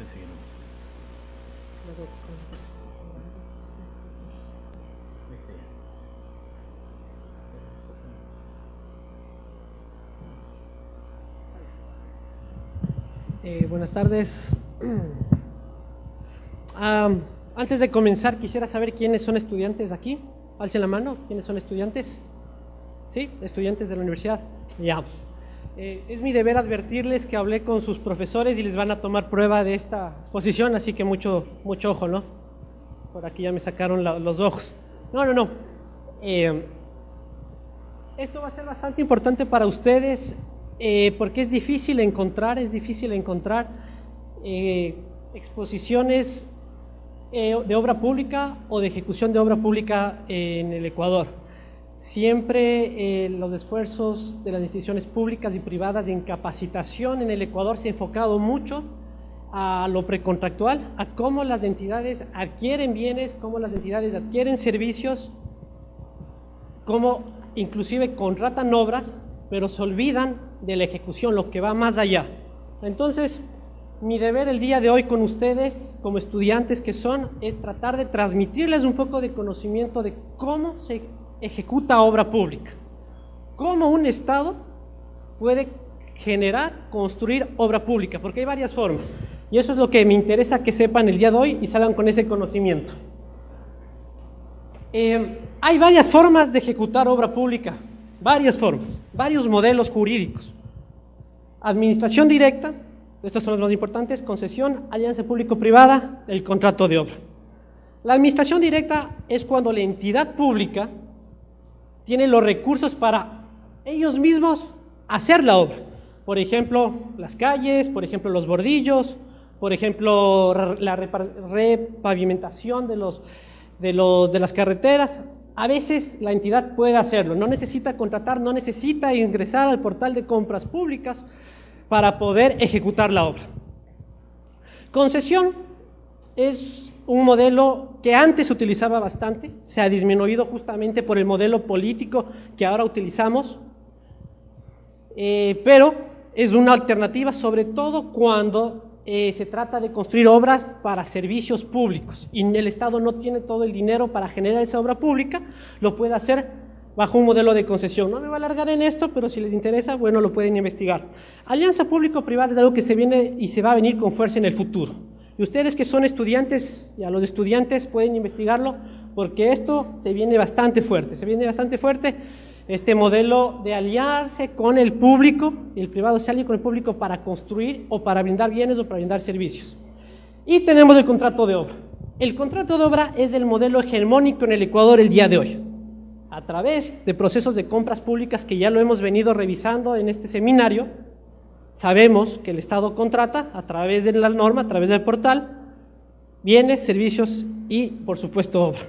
seguimos. Buenas tardes. Antes de comenzar, quisiera saber quiénes son estudiantes aquí. Alcen la mano, ¿quiénes son estudiantes? ¿Sí? ¿Estudiantes de la universidad? Ya. Es mi deber advertirles que hablé con sus profesores y les van a tomar prueba de esta exposición, así que mucho ojo, ¿no? Por aquí ya me sacaron los ojos. No. Esto va a ser bastante importante para ustedes porque es difícil encontrar exposiciones de obra pública o de ejecución de obra pública en el Ecuador. Siempre los esfuerzos de las instituciones públicas y privadas en capacitación en el Ecuador se han enfocado mucho a lo precontractual, a cómo las entidades adquieren bienes, cómo las entidades adquieren servicios, cómo inclusive contratan obras, pero se olvidan de la ejecución, lo que va más allá. Entonces, mi deber el día de hoy con ustedes, como estudiantes que son, es tratar de transmitirles un poco de conocimiento de cómo se ejecuta obra pública, cómo un Estado puede generar, construir obra pública, porque hay varias formas, y eso es lo que me interesa que sepan el día de hoy y salgan con ese conocimiento. Hay varias formas de ejecutar obra pública, varias formas, varios modelos jurídicos. Administración directa, estos son los más importantes: concesión, alianza público-privada, el contrato de obra. La administración directa es cuando la entidad pública tiene los recursos para ellos mismos hacer la obra. Por ejemplo, las calles, por ejemplo, los bordillos, por ejemplo, la repavimentación de las carreteras. A veces la entidad puede hacerlo, no necesita contratar, no necesita ingresar al portal de compras públicas para poder ejecutar la obra. Concesión es un modelo que antes se utilizaba bastante, se ha disminuido justamente por el modelo político que ahora utilizamos, pero es una alternativa sobre todo cuando se trata de construir obras para servicios públicos y el Estado no tiene todo el dinero para generar esa obra pública, lo puede hacer bajo un modelo de concesión. No me voy a alargar en esto, pero si les interesa, bueno, lo pueden investigar. Alianza público-privada es algo que se viene y se va a venir con fuerza en el futuro. Y ustedes que son estudiantes, y a los estudiantes pueden investigarlo, porque esto se viene bastante fuerte, este modelo de aliarse con el público, el privado se alia con el público para construir o para brindar bienes o para brindar servicios. Y tenemos el contrato de obra. El contrato de obra es el modelo hegemónico en el Ecuador el día de hoy. A través de procesos de compras públicas que ya lo hemos venido revisando en este seminario, sabemos que el Estado contrata a través de la norma, a través del portal, bienes, servicios y, por supuesto, obra.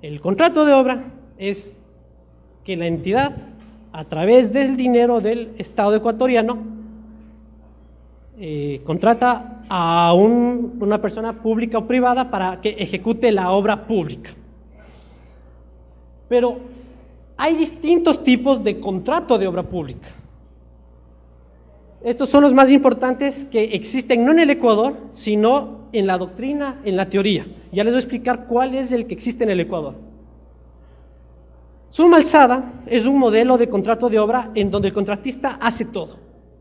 El contrato de obra es que la entidad, a través del dinero del Estado ecuatoriano, contrata a una persona pública o privada para que ejecute la obra pública. Pero hay distintos tipos de contrato de obra pública. Estos son los más importantes que existen no en el Ecuador, sino en la doctrina, en la teoría. Ya les voy a explicar cuál es el que existe en el Ecuador. Suma alzada es un modelo de contrato de obra en donde el contratista hace todo.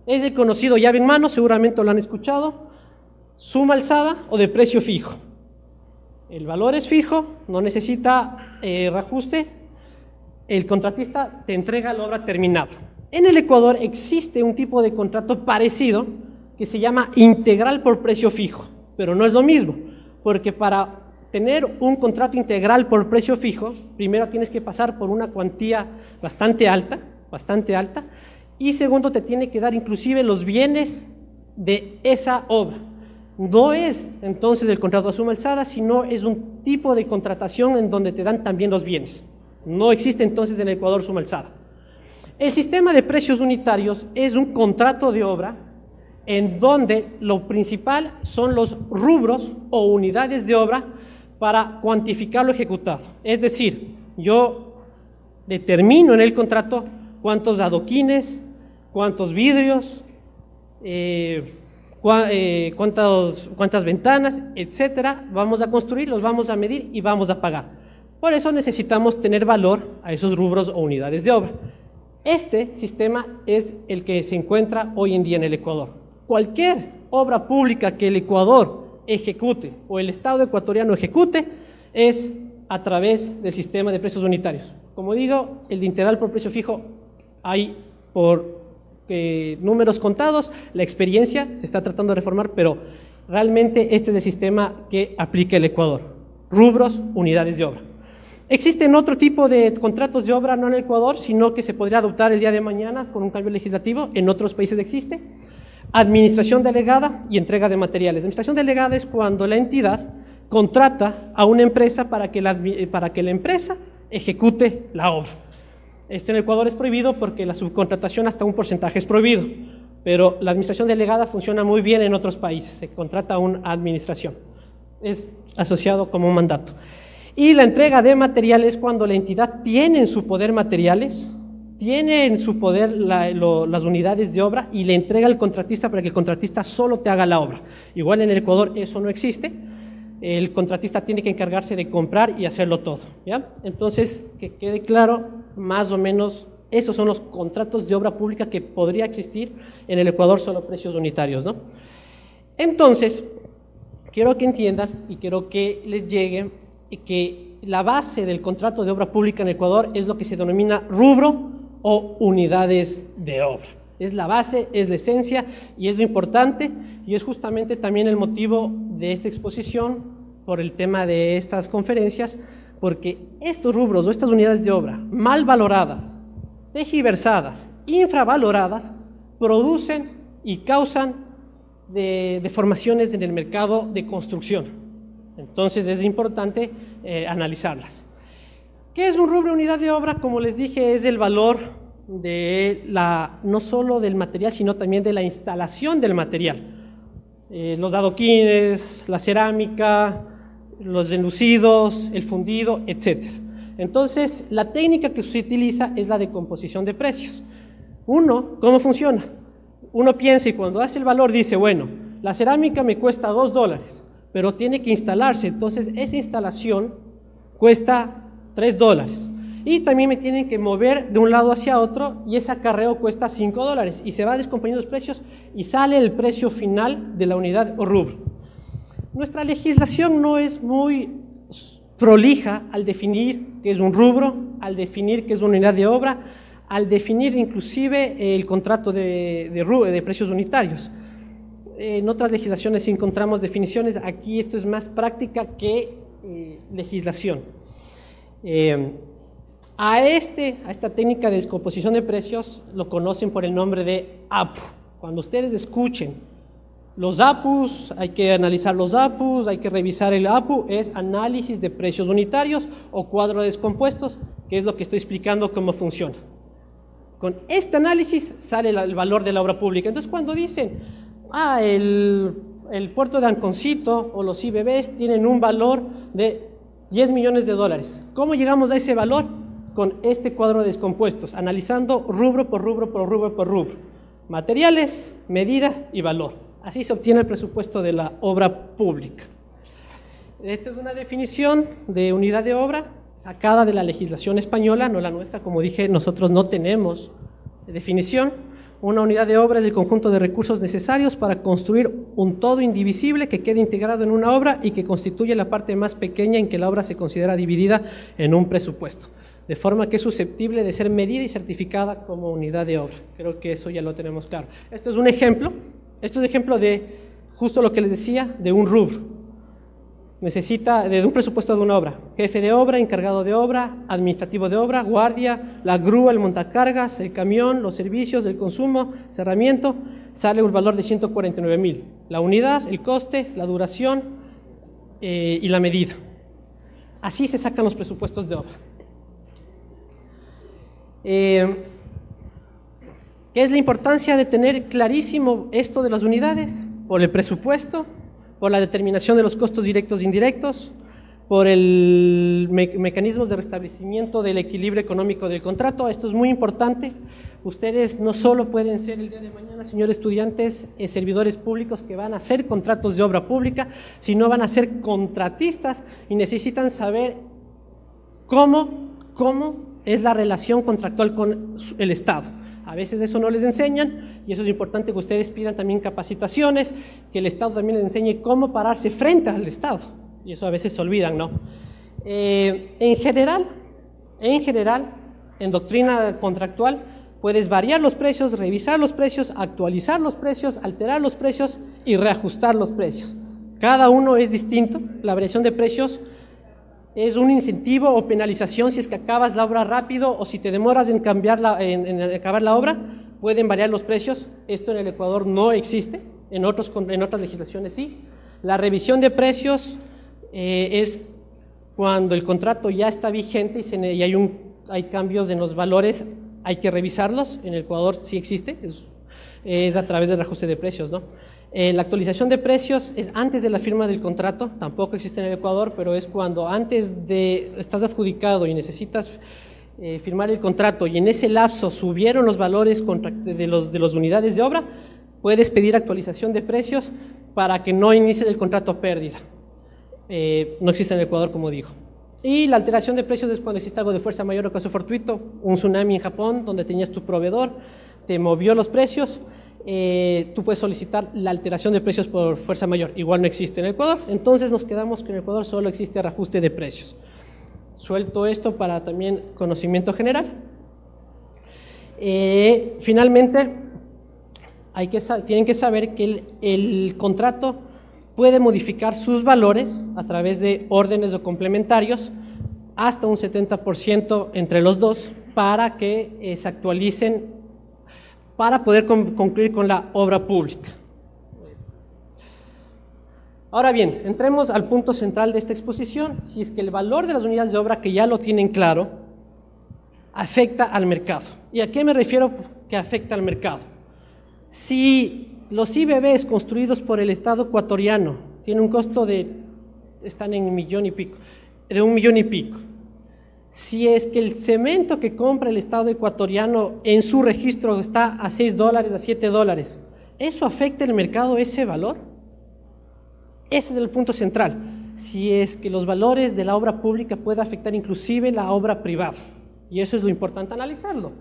Es el conocido llave en mano, seguramente lo han escuchado. Suma alzada o de precio fijo. El valor es fijo, no necesita reajuste. El contratista te entrega la obra terminada. En el Ecuador existe un tipo de contrato parecido que se llama integral por precio fijo, pero no es lo mismo, porque para tener un contrato integral por precio fijo, primero tienes que pasar por una cuantía bastante alta, y segundo te tiene que dar inclusive los bienes de esa obra. No es entonces el contrato a suma alzada, sino es un tipo de contratación en donde te dan también los bienes. No existe entonces en el Ecuador suma alzada. El sistema de precios unitarios es un contrato de obra en donde lo principal son los rubros o unidades de obra para cuantificar lo ejecutado. Es decir, yo determino en el contrato cuántos adoquines, cuántos vidrios, cuántas ventanas, etcétera, vamos a construir, los vamos a medir y vamos a pagar. Por eso necesitamos tener valor a esos rubros o unidades de obra. Este sistema es el que se encuentra hoy en día en el Ecuador. Cualquier obra pública que el Ecuador ejecute o el Estado ecuatoriano ejecute es a través del sistema de precios unitarios. Como digo, el de integral por precio fijo hay por números contados, la experiencia se está tratando de reformar, pero realmente este es el sistema que aplica el Ecuador. Rubros, unidades de obra. Existen otro tipo de contratos de obra, no en el Ecuador, sino que se podría adoptar el día de mañana con un cambio legislativo, en otros países existe. Administración delegada y entrega de materiales. Administración delegada es cuando la entidad contrata a una empresa para que la empresa ejecute la obra. Esto en el Ecuador es prohibido porque la subcontratación hasta un porcentaje es prohibido, pero la administración delegada funciona muy bien en otros países, se contrata a una administración, es asociado como un mandato. Y la entrega de materiales cuando la entidad tiene en su poder materiales, tiene en su poder las unidades de obra y le entrega al contratista para que el contratista solo te haga la obra. Igual en el Ecuador eso no existe. El contratista tiene que encargarse de comprar y hacerlo todo, ¿ya? Entonces, que quede claro, más o menos, esos son los contratos de obra pública que podría existir en el Ecuador, solo precios unitarios, ¿no? Entonces, quiero que entiendan y quiero que les llegue que la base del contrato de obra pública en el Ecuador es lo que se denomina rubro o unidades de obra. Es la base, es la esencia y es lo importante y es justamente también el motivo de esta exposición por el tema de estas conferencias, porque estos rubros o estas unidades de obra mal valoradas, tergiversadas, infravaloradas, producen y causan deformaciones en el mercado de construcción. Entonces es importante analizarlas. ¿Qué es un rubro unidad de obra? Como les dije, es el valor no solo del material, sino también de la instalación del material. Los adoquines, la cerámica, los enlucidos, el fundido, etc. Entonces, la técnica que se utiliza es la de composición de precios. ¿Cómo funciona? Uno piensa y cuando hace el valor dice, bueno, la cerámica me cuesta $2, pero tiene que instalarse, entonces esa instalación cuesta $3. Y también me tienen que mover de un lado hacia otro y ese acarreo cuesta $5 y se va descomponiendo los precios y sale el precio final de la unidad o rubro. Nuestra legislación no es muy prolija al definir qué es un rubro, al definir qué es una unidad de obra, al definir inclusive el contrato de precios unitarios. En otras legislaciones encontramos definiciones, aquí esto es más práctica que legislación. A esta técnica de descomposición de precios lo conocen por el nombre de APU. Cuando ustedes escuchen los APUs, hay que analizar los APUs, hay que revisar el APU, es análisis de precios unitarios o cuadro de descompuestos, que es lo que estoy explicando cómo funciona. Con este análisis sale el valor de la obra pública. Entonces cuando dicen, el puerto de Anconcito o los IBBs tienen un valor de $10 millones. ¿Cómo llegamos a ese valor? Con este cuadro de descompuestos, analizando rubro por rubro por rubro por rubro. Materiales, medida y valor. Así se obtiene el presupuesto de la obra pública. Esta es una definición de unidad de obra sacada de la legislación española, no la nuestra. Como dije, nosotros no tenemos definición. Una unidad de obra es el conjunto de recursos necesarios para construir un todo indivisible que quede integrado en una obra y que constituye la parte más pequeña en que la obra se considera dividida en un presupuesto, de forma que es susceptible de ser medida y certificada como unidad de obra. Creo que eso ya lo tenemos claro. Esto es un ejemplo de justo lo que les decía, de un rubro. Necesita de un presupuesto de una obra, jefe de obra, encargado de obra, administrativo de obra, guardia, la grúa, el montacargas, el camión, los servicios, el consumo, cerramiento, sale un valor de 149.000. La unidad, el coste, la duración y la medida. Así se sacan los presupuestos de obra. ¿Qué es la importancia de tener clarísimo esto de las unidades? Por el presupuesto, por la determinación de los costos directos e indirectos, por el mecanismos de restablecimiento del equilibrio económico del contrato. Esto es muy importante. Ustedes no solo pueden ser el día de mañana, señores estudiantes, servidores públicos que van a hacer contratos de obra pública, sino van a ser contratistas y necesitan saber cómo es la relación contractual con el Estado. A veces eso no les enseñan y eso es importante que ustedes pidan también capacitaciones, que el Estado también les enseñe cómo pararse frente al Estado. Y eso a veces se olvidan, ¿no? En general, en doctrina contractual, puedes variar los precios, revisar los precios, actualizar los precios, alterar los precios y reajustar los precios. Cada uno es distinto. La variación de precios es un incentivo o penalización si es que acabas la obra rápido o si te demoras en acabar la obra, pueden variar los precios. Esto en el Ecuador no existe, en otras legislaciones sí. La revisión de precios es cuando el contrato ya está vigente y hay cambios en los valores, hay que revisarlos. En el Ecuador sí existe, es a través del reajuste de precios, ¿no? La actualización de precios es antes de la firma del contrato, tampoco existe en el Ecuador, pero es cuando estás adjudicado y necesitas firmar el contrato y en ese lapso subieron los valores de las unidades de obra, puedes pedir actualización de precios para que no inicie el contrato a pérdida. No existe en el Ecuador, como digo. Y la alteración de precios es cuando existe algo de fuerza mayor o caso fortuito, un tsunami en Japón donde tenías tu proveedor, te movió los precios, tú puedes solicitar la alteración de precios por fuerza mayor, igual no existe en el Ecuador, entonces nos quedamos que en el Ecuador solo existe reajuste de precios. Suelto esto para también conocimiento general. Finalmente, tienen que saber que el contrato puede modificar sus valores a través de órdenes o complementarios hasta un 70% entre los dos para que se actualicen para poder concluir con la obra pública. Ahora bien, entremos al punto central de esta exposición, si es que el valor de las unidades de obra, que ya lo tienen claro, afecta al mercado. ¿Y a qué me refiero que afecta al mercado? Si los IBBs construidos por el Estado ecuatoriano tienen un costo están en un millón y pico. Si es que el cemento que compra el Estado ecuatoriano en su registro está a $6, a $7, ¿eso afecta el mercado, ese valor? Ese es el punto central. Si es que los valores de la obra pública pueden afectar inclusive la obra privada. Y eso es lo importante analizarlo.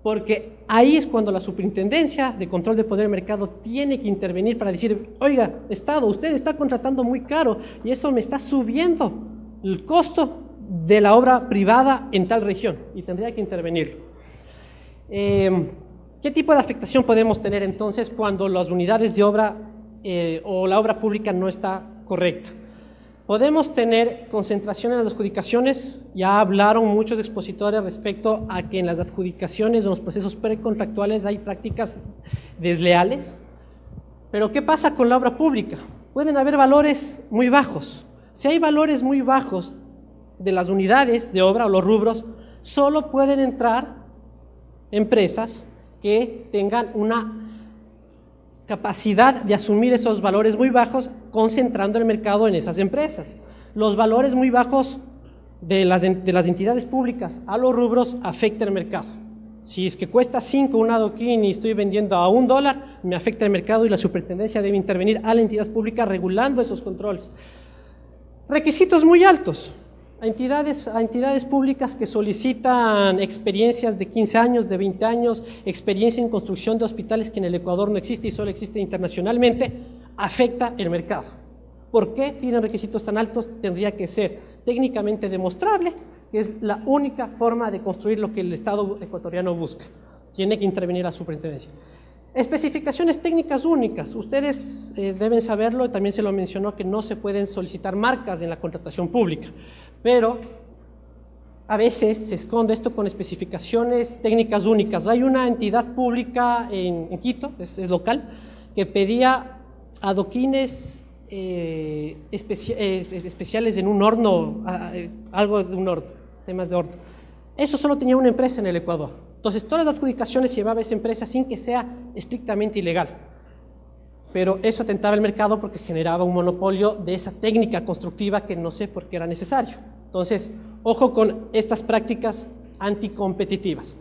Porque ahí es cuando la Superintendencia de Control de Poder del Mercado tiene que intervenir para decir, oiga, Estado, usted está contratando muy caro y eso me está subiendo el costo de la obra privada en tal región y tendría que intervenir. ¿Qué tipo de afectación podemos tener entonces cuando las unidades de obra o la obra pública no está correcta? Podemos tener concentración en las adjudicaciones. Ya hablaron muchos expositores respecto a que en las adjudicaciones o en los procesos precontractuales hay prácticas desleales. Pero ¿qué pasa con la obra pública? Pueden haber valores muy bajos. Si hay valores muy bajos de las unidades de obra o los rubros, solo pueden entrar empresas que tengan una capacidad de asumir esos valores muy bajos, concentrando el mercado en esas empresas. Los valores muy bajos de las entidades públicas a los rubros afectan el mercado. Si es que cuesta 5 un adoquín y estoy vendiendo a $1, me afecta el mercado y la superintendencia debe intervenir a la entidad pública regulando esos controles. Requisitos muy altos. A entidades públicas que solicitan experiencias de 15 años, de 20 años, experiencia en construcción de hospitales que en el Ecuador no existe y solo existe internacionalmente, afecta el mercado. ¿Por qué piden requisitos tan altos? Tendría que ser técnicamente demostrable, que es la única forma de construir lo que el Estado ecuatoriano busca. Tiene que intervenir la superintendencia. Especificaciones técnicas únicas. Ustedes deben saberlo, también se lo mencionó que no se pueden solicitar marcas en la contratación pública, pero a veces se esconde esto con especificaciones técnicas únicas. Hay una entidad pública en Quito, es local, que pedía adoquines especiales en un horno, algo de un horno, temas de horno. Eso solo tenía una empresa en el Ecuador. Entonces, todas las adjudicaciones llevaba esa empresa sin que sea estrictamente ilegal. pero eso atentaba al mercado porque generaba un monopolio de esa técnica constructiva que no sé por qué era necesario. Entonces, ojo con estas prácticas anticompetitivas.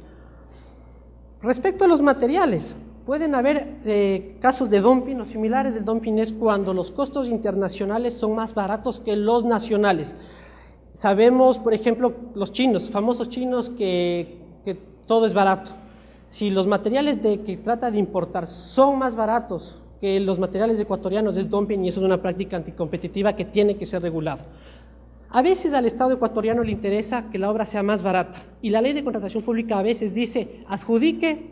Respecto a los materiales, pueden haber casos de dumping o similares. El dumping es cuando los costos internacionales son más baratos que los nacionales. Sabemos, por ejemplo, los chinos, famosos chinos que todo es barato. Si los materiales que trata de importar son más baratos que los materiales ecuatorianos, es dumping, y eso es una práctica anticompetitiva que tiene que ser regulada. A veces al Estado ecuatoriano le interesa que la obra sea más barata, y la ley de contratación pública a veces dice: adjudique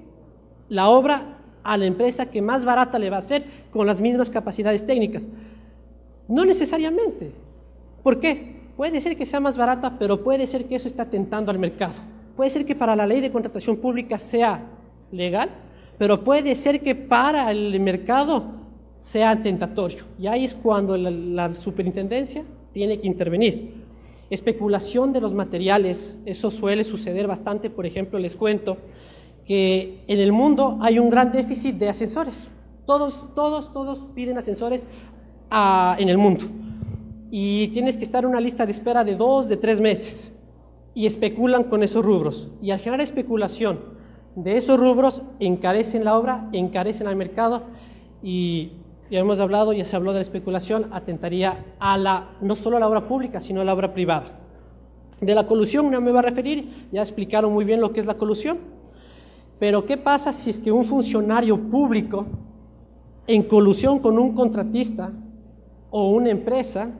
la obra a la empresa que más barata le va a hacer con las mismas capacidades técnicas. No necesariamente. ¿Por qué? Puede ser que sea más barata, pero puede ser que eso está atentando al mercado. Puede ser que para la ley de contratación pública sea legal, pero puede ser que para el mercado sea tentatorio. Y ahí es cuando la superintendencia tiene que intervenir. Especulación de los materiales, eso suele suceder bastante. Por ejemplo, les cuento que en el mundo hay un gran déficit de ascensores. Todos piden ascensores en el mundo. Y tienes que estar en una lista de espera de 2, de 3 meses. Y especulan con esos rubros. Y al generar especulación de esos rubros, encarecen la obra, encarecen al mercado, y ya hemos hablado, ya se habló de la especulación, atentaría no solo a la obra pública, sino a la obra privada. De la colusión no me voy a referir, ya explicaron muy bien lo que es la colusión, pero ¿qué pasa si es que un funcionario público, en colusión con un contratista o una empresa,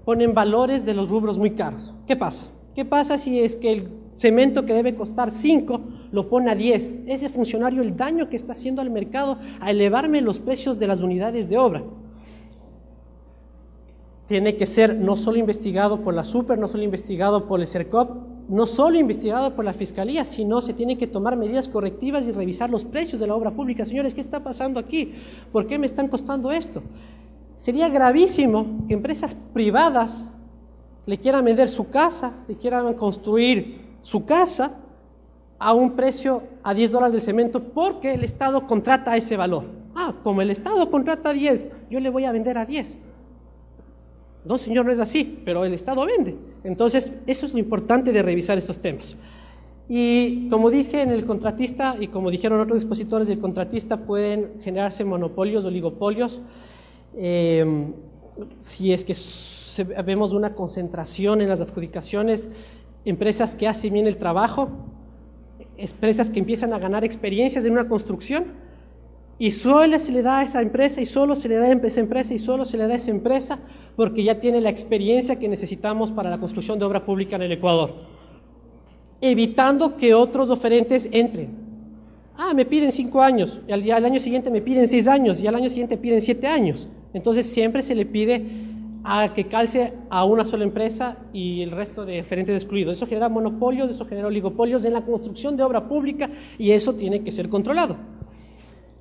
ponen valores de los rubros muy caros? ¿Qué pasa? ¿Qué pasa si es que el cemento que debe costar 5 lo pone a 10? Ese funcionario, el daño que está haciendo al mercado a elevarme los precios de las unidades de obra. Tiene que ser no solo investigado por la Super, no solo investigado por el CERCOP, no solo investigado por la Fiscalía, sino se tienen que tomar medidas correctivas y revisar los precios de la obra pública. Señores, ¿qué está pasando aquí? ¿Por qué me están costando esto? Sería gravísimo que empresas privadas le quieran vender su casa, le quieran construir su casa a un precio a $10 del cemento porque el Estado contrata ese valor. Como el Estado contrata 10, yo le voy a vender a 10. No, señor, no es así, pero el Estado vende. Entonces, eso es lo importante de revisar estos temas. Y como dije, en el contratista, y como dijeron otros expositores, del contratista pueden generarse monopolios, oligopolios, si es que vemos una concentración en las adjudicaciones, empresas que hacen bien el trabajo, empresas que empiezan a ganar experiencias en una construcción, y solo se le da a esa empresa, y solo se le da a esa empresa, y solo se le da a esa empresa, porque ya tiene la experiencia que necesitamos para la construcción de obra pública en el Ecuador, evitando que otros oferentes entren. Me piden 5 años, y al año siguiente me piden 6 años, y al año siguiente piden 7 años. Entonces siempre se le pide a que calce a una sola empresa y el resto de oferentes excluidos. Eso genera monopolios, eso genera oligopolios en la construcción de obra pública, y eso tiene que ser controlado.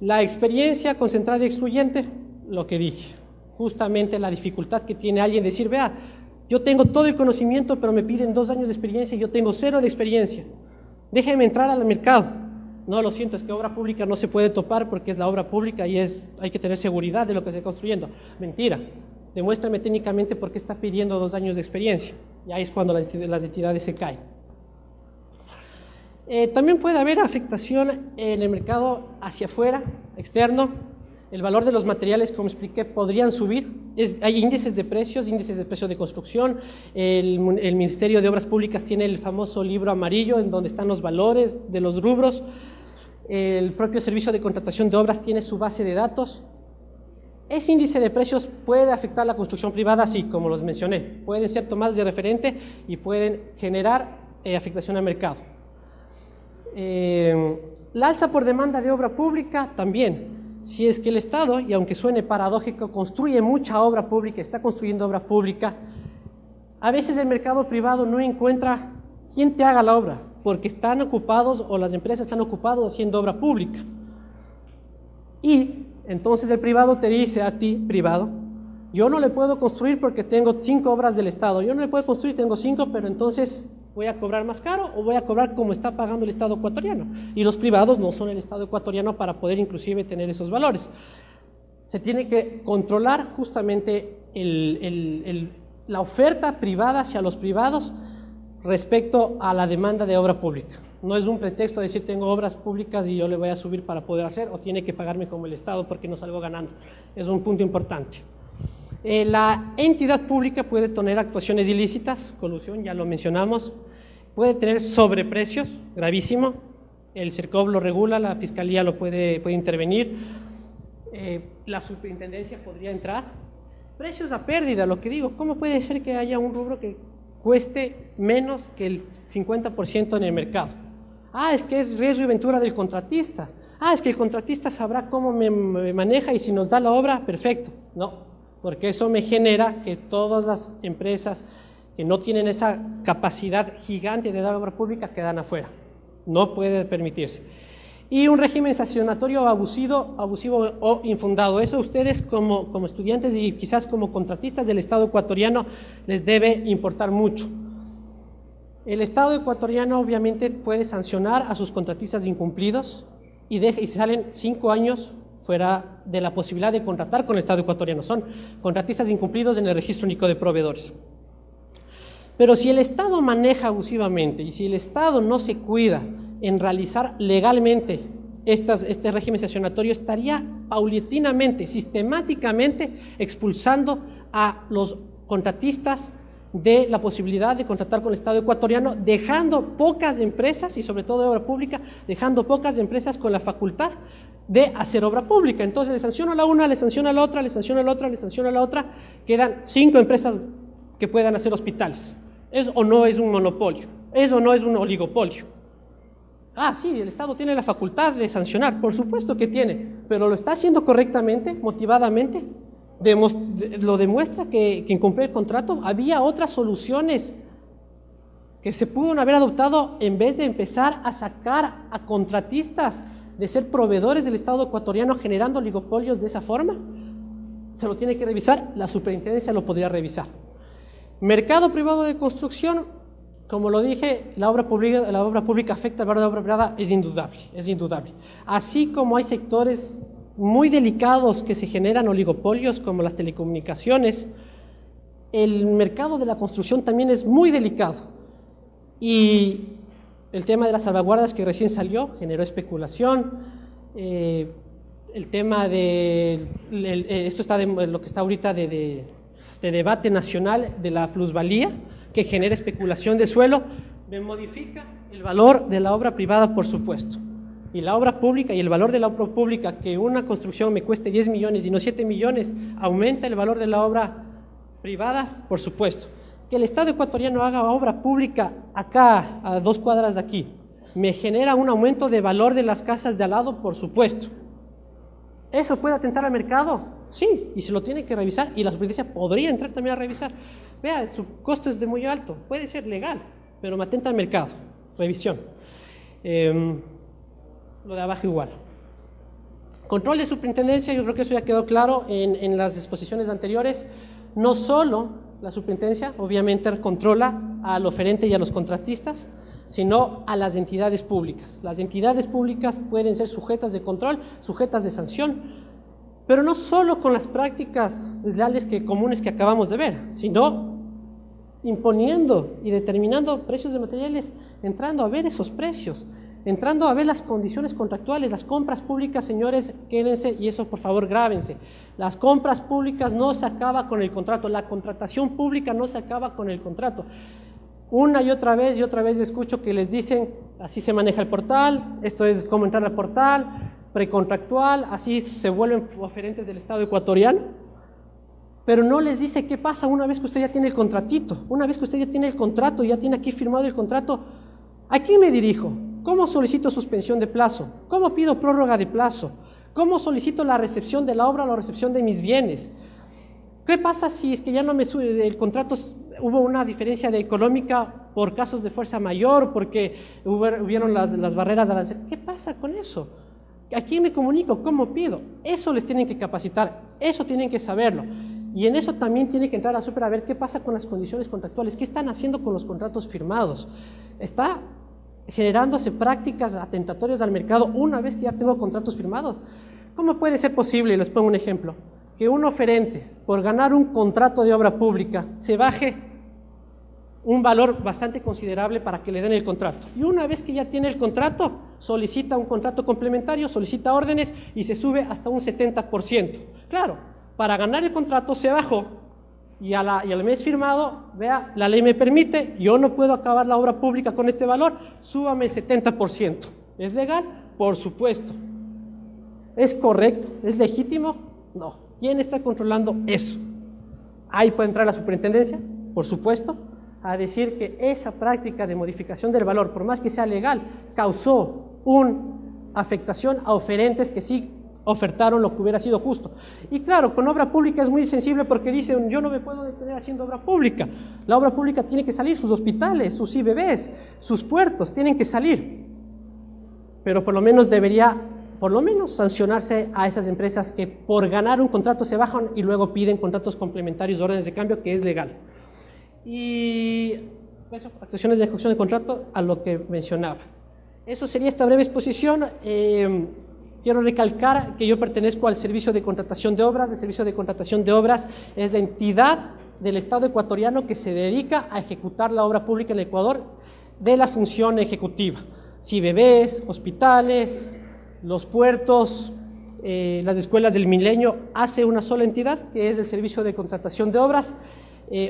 La experiencia concentrada y excluyente, lo que dije, justamente la dificultad que tiene alguien decir: vea, yo tengo todo el conocimiento, pero me piden 2 años de experiencia y yo tengo 0 de experiencia. Déjeme entrar al mercado. No, lo siento, es que obra pública no se puede topar porque es la obra pública y hay que tener seguridad de lo que se está construyendo. Mentira. Demuéstrame técnicamente por qué está pidiendo 2 años de experiencia. Y ahí es cuando las entidades se caen. También puede haber afectación en el mercado hacia afuera, externo. El valor de los materiales, como expliqué, podrían subir. Hay índices de precios de construcción. El Ministerio de Obras Públicas tiene el famoso libro amarillo en donde están los valores de los rubros. El propio Servicio de Contratación de Obras tiene su base de datos. Ese índice de precios puede afectar la construcción privada, así como los mencioné. Pueden ser tomados de referente y pueden generar afectación al mercado. La alza por demanda de obra pública también. Si es que el Estado, y aunque suene paradójico, construye mucha obra pública, está construyendo obra pública, a veces el mercado privado no encuentra quién te haga la obra, porque están ocupados o las empresas están ocupadas haciendo obra pública. Y entonces el privado te dice a ti, privado: yo no le puedo construir porque tengo 5 obras del Estado, yo no le puedo construir, tengo 5, pero entonces ¿voy a cobrar más caro o voy a cobrar como está pagando el Estado ecuatoriano? Y los privados no son el Estado ecuatoriano para poder inclusive tener esos valores. Se tiene que controlar justamente la oferta privada hacia los privados respecto a la demanda de obra pública. No es un pretexto decir tengo obras públicas y yo le voy a subir para poder hacer, o tiene que pagarme como el Estado porque no salgo ganando. Es un punto importante. La entidad pública puede tener actuaciones ilícitas, colusión, ya lo mencionamos, puede tener sobreprecios, gravísimo, el CERCOV lo regula, la Fiscalía lo puede intervenir, la superintendencia podría entrar. Precios a pérdida, lo que digo, ¿cómo puede ser que haya un rubro que cueste menos que el 50% en el mercado? Es que es riesgo y ventura del contratista. Es que el contratista sabrá cómo me maneja y si nos da la obra, perfecto. No, porque eso me genera que todas las empresas que no tienen esa capacidad gigante de dar obra pública quedan afuera. No puede permitirse. Y un régimen sancionatorio abusivo o infundado. Eso ustedes como estudiantes y quizás como contratistas del Estado ecuatoriano les debe importar mucho. El Estado ecuatoriano obviamente puede sancionar a sus contratistas incumplidos y salen 5 años fuera de la posibilidad de contratar con el Estado ecuatoriano. Son contratistas incumplidos en el Registro Único de Proveedores. Pero si el Estado maneja abusivamente y si el Estado no se cuida en realizar legalmente este régimen sancionatorio, estaría paulatinamente, sistemáticamente expulsando a los contratistas de la posibilidad de contratar con el Estado ecuatoriano, dejando pocas empresas, y sobre todo de obra pública, dejando pocas empresas con la facultad de hacer obra pública. Entonces le sanciona a la una, le sanciona a la otra, le sanciona a la otra, le sanciona a la otra, quedan 5 empresas que puedan hacer hospitales. ¿Es o no es un monopolio? ¿Es o no es un oligopolio? Sí, el Estado tiene la facultad de sancionar, por supuesto que tiene, pero ¿lo está haciendo correctamente, motivadamente? Lo demuestra que incumplió el contrato. Había otras soluciones que se pudieron haber adoptado en vez de empezar a sacar a contratistas de ser proveedores del Estado ecuatoriano generando oligopolios de esa forma. Se lo tiene que revisar, la superintendencia lo podría revisar. Mercado privado de construcción. Como lo dije, la obra pública afecta al valor de la obra privada, es indudable. Así como hay sectores muy delicados que se generan oligopolios, como las telecomunicaciones, el mercado de la construcción también es muy delicado. Y el tema de las salvaguardas que recién salió generó especulación. El tema de, esto está lo que está ahorita de debate nacional de la plusvalía, que genera especulación de suelo, me modifica el valor de la obra privada, por supuesto. Y la obra pública y el valor de la obra pública, que una construcción me cueste 10 millones y no 7 millones, aumenta el valor de la obra privada, por supuesto. Que el Estado ecuatoriano haga obra pública acá, a 2 cuadras de aquí, me genera un aumento de valor de las casas de al lado, por supuesto. ¿Eso puede atentar al mercado? Sí, y se lo tiene que revisar, y la superintendencia podría entrar también a revisar. Vea, su costo es de muy alto, puede ser legal, pero me atenta al mercado. Revisión. Lo de abajo igual. Control de superintendencia, yo creo que eso ya quedó claro en las exposiciones anteriores. No solo la superintendencia, obviamente, controla al oferente y a los contratistas, sino a las entidades públicas. Las entidades públicas pueden ser sujetas de control, sujetas de sanción, pero no solo con las prácticas desleales comunes que acabamos de ver, sino imponiendo y determinando precios de materiales, entrando a ver esos precios, entrando a ver las condiciones contractuales. Las compras públicas, señores, quédense, y eso por favor grábense, las compras públicas no se acaba con el contrato, la contratación pública no se acaba con el contrato. Una y otra vez escucho que les dicen, así se maneja el portal, esto es cómo entrar al portal, precontractual, así se vuelven oferentes del Estado ecuatoriano, pero no les dice qué pasa una vez que usted ya tiene el contratito, una vez que usted ya tiene el contrato, ya tiene aquí firmado el contrato. ¿A quién me dirijo? ¿Cómo solicito suspensión de plazo? ¿Cómo pido prórroga de plazo? ¿Cómo solicito la recepción de la obra o la recepción de mis bienes? ¿Qué pasa si es que ya no me sube el contrato, hubo una diferencia económica por casos de fuerza mayor, porque hubieron las barreras arancelarias? ¿Qué pasa con eso? ¿A quién me comunico? ¿Cómo pido? Eso les tienen que capacitar, eso tienen que saberlo. Y en eso también tiene que entrar a super a ver qué pasa con las condiciones contractuales, qué están haciendo con los contratos firmados. Está generándose prácticas atentatorias al mercado una vez que ya tengo contratos firmados. ¿Cómo puede ser posible? Les pongo un ejemplo. Que un oferente, por ganar un contrato de obra pública, se baje un valor bastante considerable para que le den el contrato. Y una vez que ya tiene el contrato, solicita un contrato complementario, solicita órdenes y se sube hasta un 70%. Claro, para ganar el contrato se bajó y al mes firmado, vea, la ley me permite, yo no puedo acabar la obra pública con este valor, súbame el 70%. ¿Es legal? Por supuesto. ¿Es correcto? ¿Es legítimo? No. ¿Quién está controlando eso? Ahí puede entrar la superintendencia, por supuesto, a decir que esa práctica de modificación del valor, por más que sea legal, causó una afectación a oferentes que sí ofertaron lo que hubiera sido justo. Y claro, con obra pública es muy sensible porque dicen, yo no me puedo detener haciendo obra pública. La obra pública tiene que salir, sus hospitales, sus IBBs, sus puertos, tienen que salir. Pero por lo menos debería, sancionarse a esas empresas que por ganar un contrato se bajan y luego piden contratos complementarios, órdenes de cambio, que es legal. Y actuaciones de ejecución de contrato, a lo que mencionaba. Eso sería esta breve exposición. Quiero recalcar que yo pertenezco al Servicio de Contratación de Obras. El Servicio de Contratación de Obras es la entidad del Estado ecuatoriano que se dedica a ejecutar la obra pública en el Ecuador de la función ejecutiva. CIBBs, hospitales, los puertos, las escuelas del milenio, hace una sola entidad que es el Servicio de Contratación de Obras.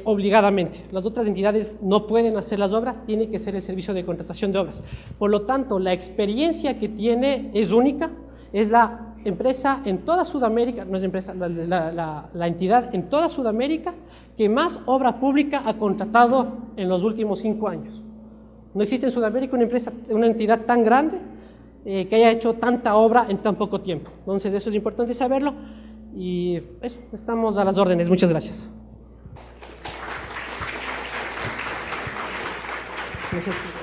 Obligadamente. Las otras entidades no pueden hacer las obras, tiene que ser el Servicio de Contratación de Obras. Por lo tanto, la experiencia que tiene es única, es la empresa en toda Sudamérica, no es empresa, la entidad en toda Sudamérica que más obra pública ha contratado en los últimos 5 años. No existe en Sudamérica una entidad tan grande que haya hecho tanta obra en tan poco tiempo. Entonces, eso es importante saberlo y eso, estamos a las órdenes. Muchas gracias. No sé si...